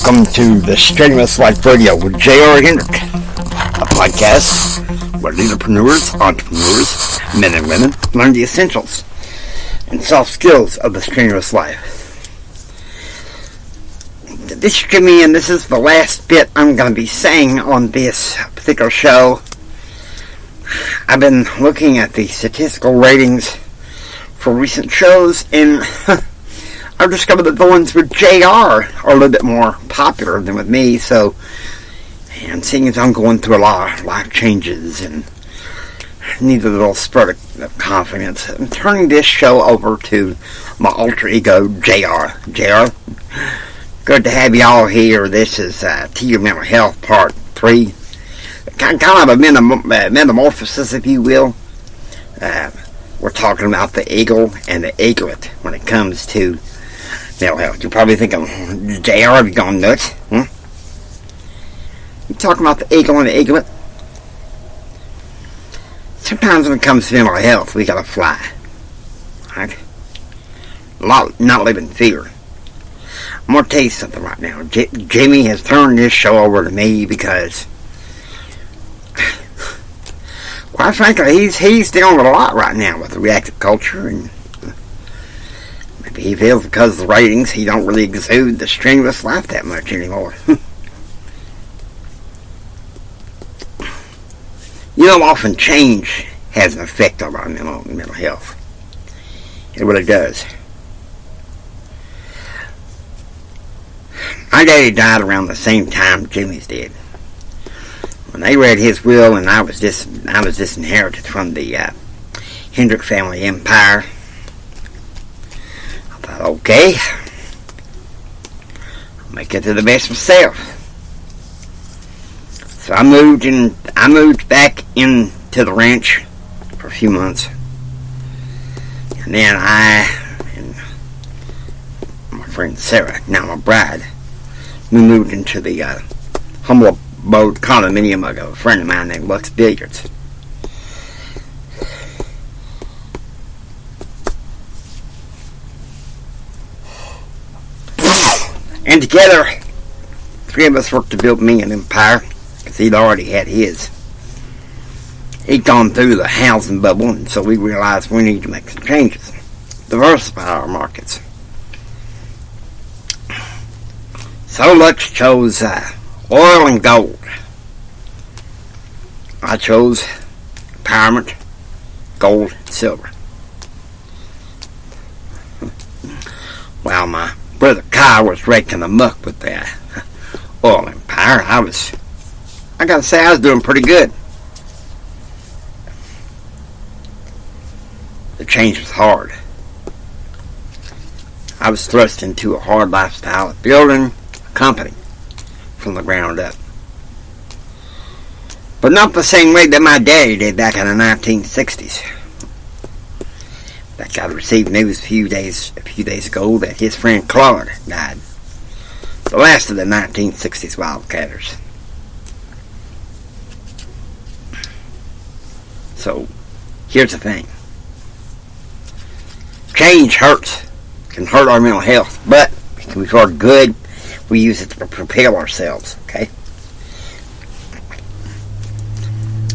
Welcome to the Strenuous Life Radio with JR Hendrick, a podcast where leaderpreneurs, entrepreneurs, men and women learn the essentials and soft skills of the strenuous life. This is Jimmy, and this is the last bit I'm going to be saying on this particular show. I've been looking at the statistical ratings for recent shows, and I've discovered that the ones with JR are a little bit more popular than with me, and seeing as I'm going through a lot of life changes and need a little spurt of confidence, I'm turning this show over to my alter ego, JR. JR, good to have you all here. This is To Your Mental Health Part 3. Kind of a metamorphosis, if you will. We're talking about the eagle and the eaglet when it comes to mental health. You're probably thinking, JR, have you gone nuts? You talking about the eagle and the eaglet? Sometimes when it comes to mental health, we gotta fly. Right? Not live in fear. I'm gonna tell you something right now. Jimmy has turned this show over to me because, quite frankly, he's dealing with a lot right now with the reactive culture, and maybe he feels because of the ratings he don't really exude the strenuous life that much anymore. You know, often change has an effect on our mental health. It really does. My daddy died around the same time Jimmy's did. When they read his will, and I was disinherited from the Hendrick family empire, I thought, okay, I'll make it to the best myself. So I moved back into the ranch for a few months, and then I and my friend Sarah, now my bride, we moved into the humble abode condominium of a friend of mine named Lux Billiards. And together, three of us worked to build me an empire, because he'd already had his. He'd gone through the housing bubble, and so we realized we need to make some changes, diversify our markets. So Lux chose oil and gold. I chose empowerment, gold, and silver. While my brother Kyle was raking the muck with the oil empire, I gotta say, I was doing pretty good. The change was hard. I was thrust into a hard lifestyle of building a company from the ground up. But not the same way that my daddy did back in the 1960s. In fact, I received news a few days ago that his friend Claude died. The last of the 1960s wildcatters. So, here's the thing. Change hurts. Can hurt our mental health, but it can be for good. We use it to propel ourselves, okay?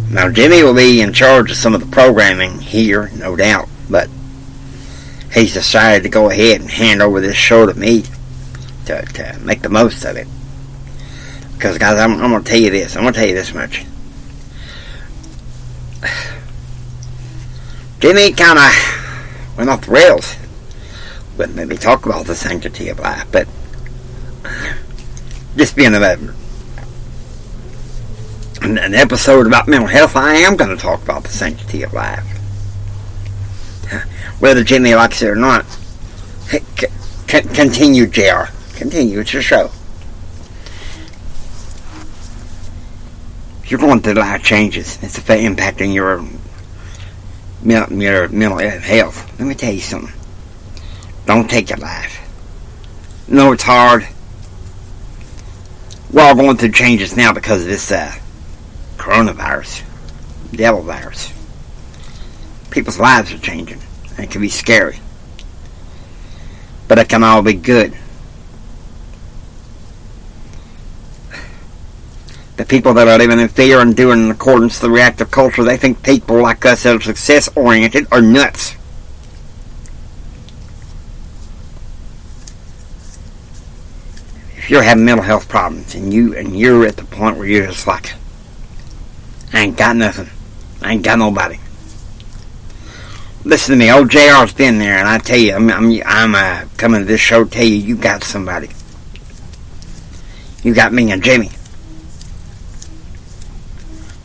Now, Jimmy will be in charge of some of the programming here, no doubt, but he's decided to go ahead and hand over this show to me to make the most of it. Because, guys, I'm going to tell you this. I'm going to tell you this much. Jimmy kind of went off the rails. Wouldn't maybe talk about the sanctity of life, but just being an episode about mental health, I am going to talk about the sanctity of life. Whether Jimmy likes it or not, continue, JR. Continue, it's your show. If you're going through life changes, it's impacting your mental health. Let me tell you something. Don't take your life. No, it's hard. We're all going through changes now because of this coronavirus, devil virus. People's lives are changing. And it can be scary. But it can all be good. people that are living in fear and doing in accordance to the reactive culture, they think people like us that are success-oriented are nuts. If you're having mental health problems and you're at the point where you're just like, I ain't got nothing, I ain't got nobody. Listen to me, old JR's been there, and I tell you, I'm coming to this show to tell you, you got somebody. You got me and Jimmy.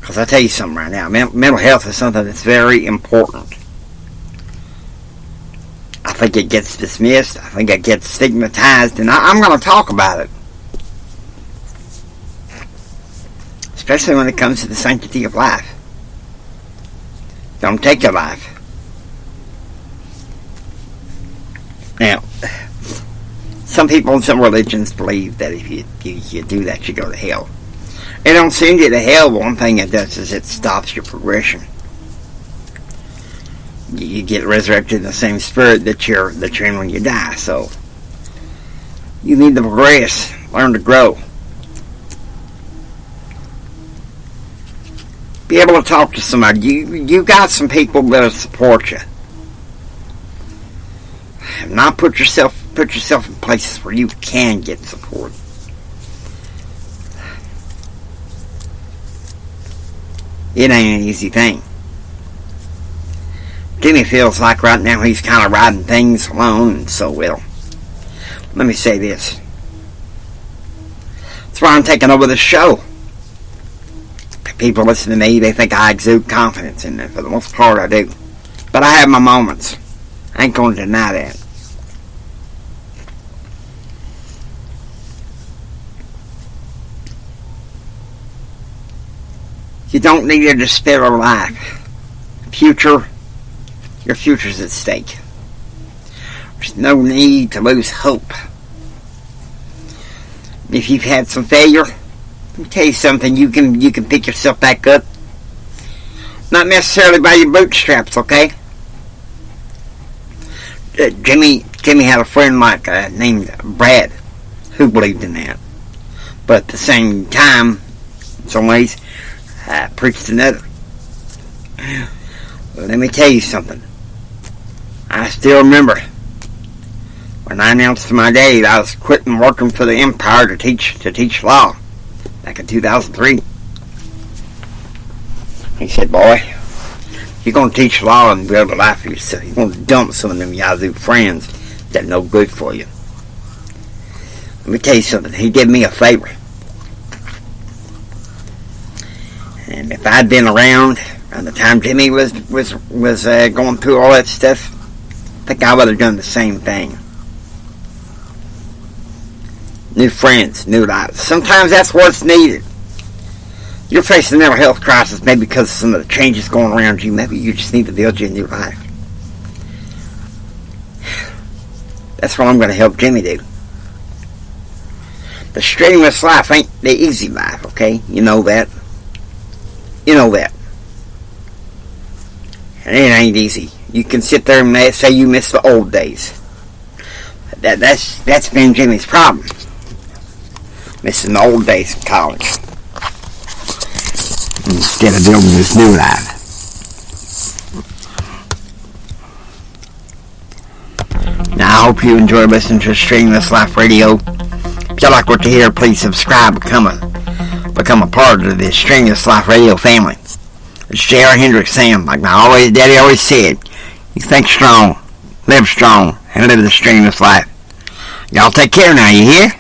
Because I tell you something right now, mental health is something that's very important. I think it gets dismissed, I think it gets stigmatized, and I'm going to talk about it. Especially when it comes to the sanctity of life. Don't take your life. Now, some people in some religions believe that if you do that, you go to hell. It don't send you to hell, but one thing it does is it stops your progression. You get resurrected in the same spirit that you're in when you die, so you need to progress, learn to grow. Be able to talk to somebody. You got some people that'll support you. Not put yourself in places where you can get support. It ain't an easy thing. Jimmy feels like right now he's kind of riding things alone, and so well. Let me say this. That's why I'm taking over the show. People listen to me, they think I exude confidence, and for the most part I do. But I have my moments. I ain't going to deny that. You don't need to despair of life. Your future's at stake. There's no need to lose hope. If you've had some failure, let me tell you something, you can pick yourself back up. Not necessarily by your bootstraps, okay? Jimmy had a friend named Brad who believed in that. But at the same time, in some ways, preached another. Well, let me tell you something. I still remember when I announced to my dad I was quitting working for the Empire to teach law back in 2003. He said, "Boy, you're going to teach law and build a life for yourself. You're going to dump some of them yazoo friends that are no good for you." Let me tell you something. He did me a favor. And if I'd been around the time Jimmy was going through all that stuff, I think I would have done the same thing. New friends, new lives. Sometimes that's what's needed. You're facing a mental health crisis maybe because of some of the changes going around you. Maybe you just need to build you a new life. That's what I'm going to help Jimmy do. The strenuous life ain't the easy life, okay? You know that. You know that. And it ain't easy. You can sit there and say you miss the old days. That's been Jimmy's problem. Missing the old days in college. Instead of building this new life. Now I hope you enjoy listening to Streamless Life Radio. If you like what you hear, please subscribe, become a part of the Streamless Life Radio family. It's JR Hendrick saying, like my daddy always said, you think strong, live strong, and live the streamless life. Y'all take care now, you hear?